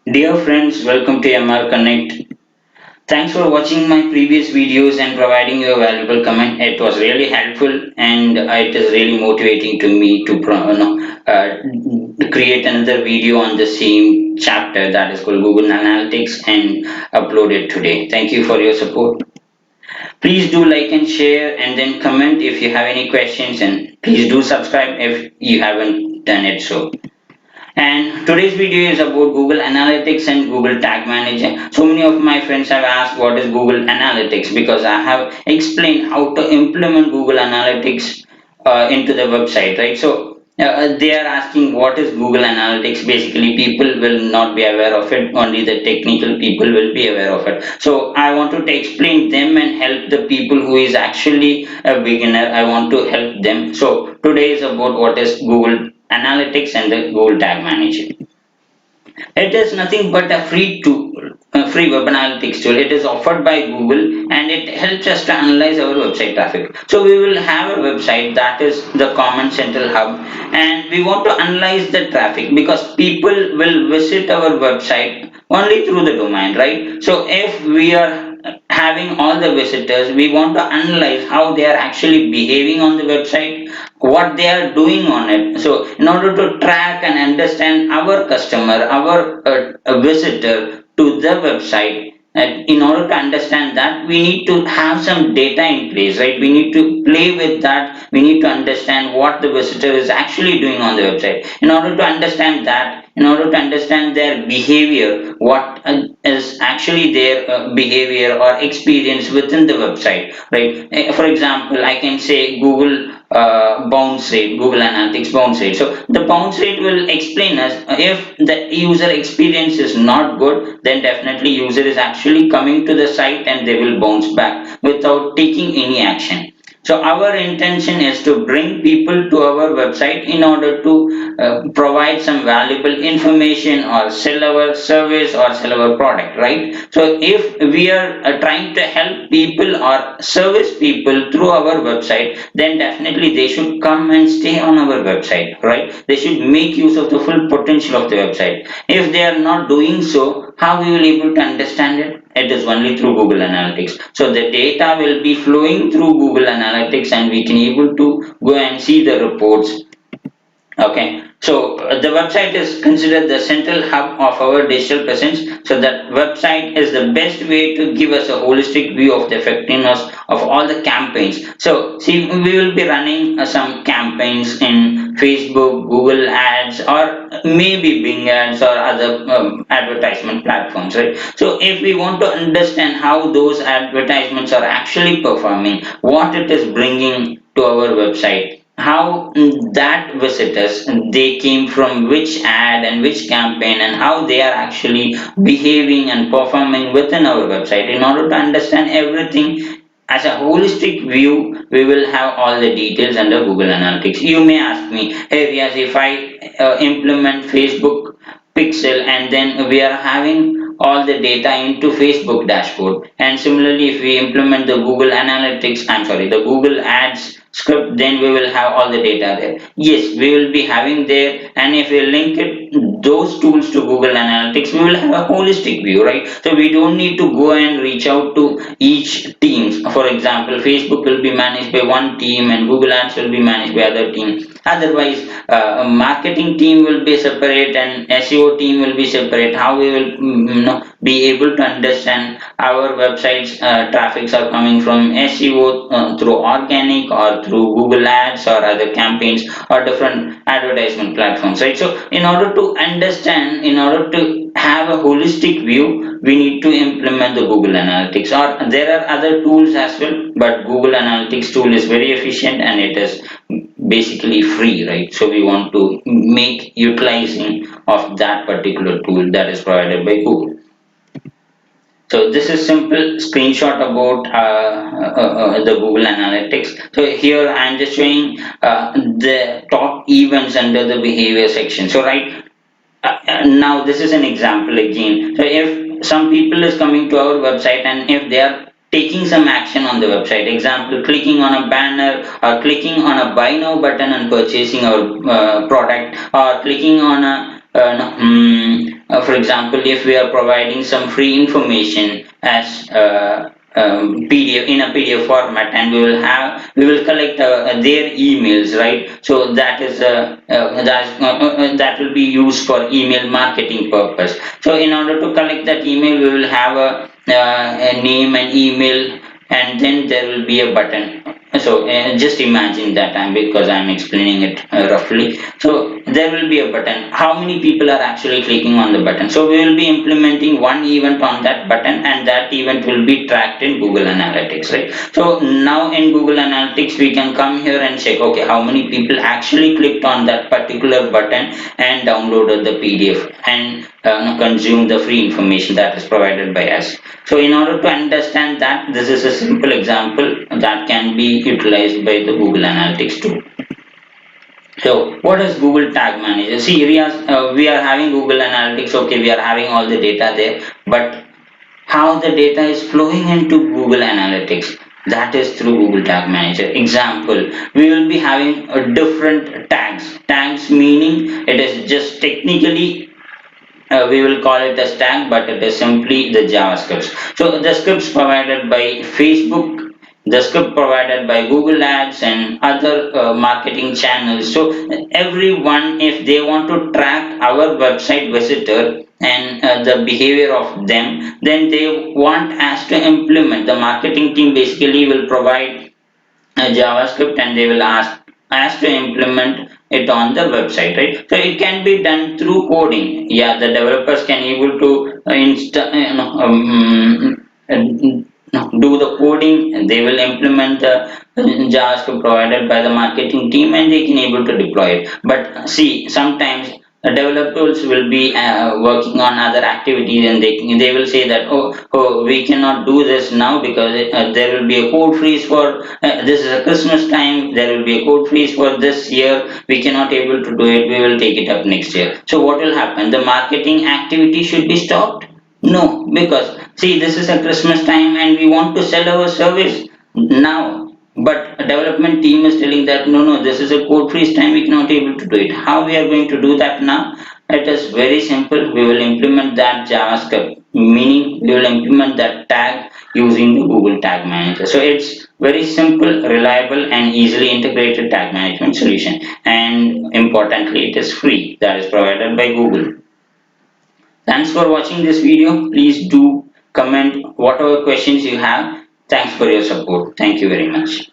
Dear friends, welcome to MR Connect. Thanks for watching my previous videos and providing your valuable comment. It was really helpful and it is really motivating to me to create another video on the same chapter that is called Google Analytics and upload it today. Thank you for your support. Please do like and share and then comment if you have any questions, and please do subscribe if you haven't done it so. And today's video is about Google Analytics and Google Tag Manager. So many of my friends have asked what is Google Analytics, because I have explained how to implement Google Analytics into the website, right? So they are asking what is Google Analytics. Basically, people will not be aware of it. Only the technical people will be aware of it. So I want to explain them and help the people who is actually a beginner. I want to help them. So today is about what is Google Analytics and the Google Tag Manager. It is nothing but a free tool, a free web analytics tool. It is offered by Google and it helps us to analyze our website traffic. So we will have a website that is the common central hub, and we want to analyze the traffic because people will visit our website only through the domain, right? So if we are having all the visitors, we want to analyze how they are actually behaving on the website, what they are doing on it. So in order to track and understand our customer, our visitor to the website, in order to understand that, we need to have some data in place, right? We need to play with that. We need to understand what the visitor is actually doing on the website. In order to understand that, in order to understand their behavior, what is actually their behavior or experience within the website, right? For example, I can say Google bounce rate, Google Analytics bounce rate. So the bounce rate will explain us if the user experience is not good, then definitely user is actually coming to the site and they will bounce back without taking any action. So our intention is to bring people to our website in order to provide some valuable information or sell our service or sell our product, right? So if we are trying to help people or service people through our website, then definitely they should come and stay on our website, right? They should make use of the full potential of the website. If they are not doing so, how we will able to understand it? It is only through Google Analytics. So the data will be flowing through Google Analytics and we can able to go and see the reports. Okay, so the website is considered the central hub of our digital presence. So that website is the best way to give us a holistic view of the effectiveness of all the campaigns. So see, we will be running some campaigns in Facebook, Google Ads, or maybe Bing Ads or other advertisement platforms, right? So if we want to understand how those advertisements are actually performing, what it is bringing to our website, how that visitors, they came from which ad and which campaign, and how they are actually behaving and performing within our website. In order to understand everything as a holistic view, we will have all the details under Google Analytics. You may ask me, hey Riaz, if I implement Facebook pixel and then we are having all the data into Facebook dashboard, and similarly if we implement the Google Analytics, I'm sorry, the Google Ads script, then we will have all the data there. Yes, we will be having there, and if we link it those tools to Google Analytics, we will have a holistic view, right? So we don't need to go and reach out to each teams. For example, Facebook will be managed by one team and Google Ads will be managed by other team. Otherwise, a marketing team will be separate and SEO team will be separate. How we will be able to understand our websites traffics are coming from SEO through organic or through Google Ads or other campaigns or different advertisement platforms, right? So in order to understand, in order to have a holistic view, we need to implement the Google Analytics, or there are other tools as well, but Google Analytics tool is very efficient and it is basically free, right? So we want to make utilizing of that particular tool that is provided by Google. So this is simple screenshot about the Google Analytics. So here I am just showing the top events under the behavior section. So right now this is an example again. So if some people is coming to our website and if they are taking some action on the website, example clicking on a banner or clicking on a buy now button and purchasing our product, or clicking on a For example, if we are providing some free information as PDF in a PDF format, and we will collect their emails, right? So that will be used for email marketing purpose. So in order to collect that email, we will have a name and email, and then there will be a button. So just imagine that because I'm explaining it roughly. So there will be a button. How many people are actually clicking on the button? So we will be implementing one event on that button, and that event will be tracked in Google Analytics, right? So now in Google Analytics, we can come here and check, okay, how many people actually clicked on that particular button and downloaded the PDF and consume the free information that is provided by us. So in order to understand that, this is a simple example that can be utilized by the Google Analytics tool. So what is Google Tag Manager? See, we are having Google Analytics, okay, we are having all the data there, but how the data is flowing into Google Analytics, that is through Google Tag Manager. Example, we will be having a different tags. Tags meaning it is just technically we will call it a tag, but it is simply the JavaScripts. So the scripts provided by Facebook, the script provided by Google Ads and other marketing channels. So everyone, if they want to track our website visitor and the behavior of them, then they want us to implement. The marketing team basically will provide a JavaScript, and they will ask to implement it on the website, right? So it can be done through coding. Yeah, the developers can able to do the coding, and they will implement the JavaScript provided by the marketing team, and they can able to deploy it. But see, sometimes the developers will be working on other activities, and they will say that, oh, we cannot do this now because there will be a code freeze for this is a Christmas time, there will be a code freeze for this year, we cannot able to do it, we will take it up next year. So what will happen? The marketing activity should be stopped? No, because see, this is a Christmas time and we want to sell our service now. But a development team is telling that no, this is a code freeze time, we cannot able to do it. How we are going to do that now? It is very simple. We will implement that JavaScript, meaning we will implement that tag using the Google Tag Manager. So it's very simple, reliable, and easily integrated tag management solution. And importantly, it is free. That is provided by Google. Thanks for watching this video. Please do comment whatever questions you have. Thanks for your support. Thank you very much.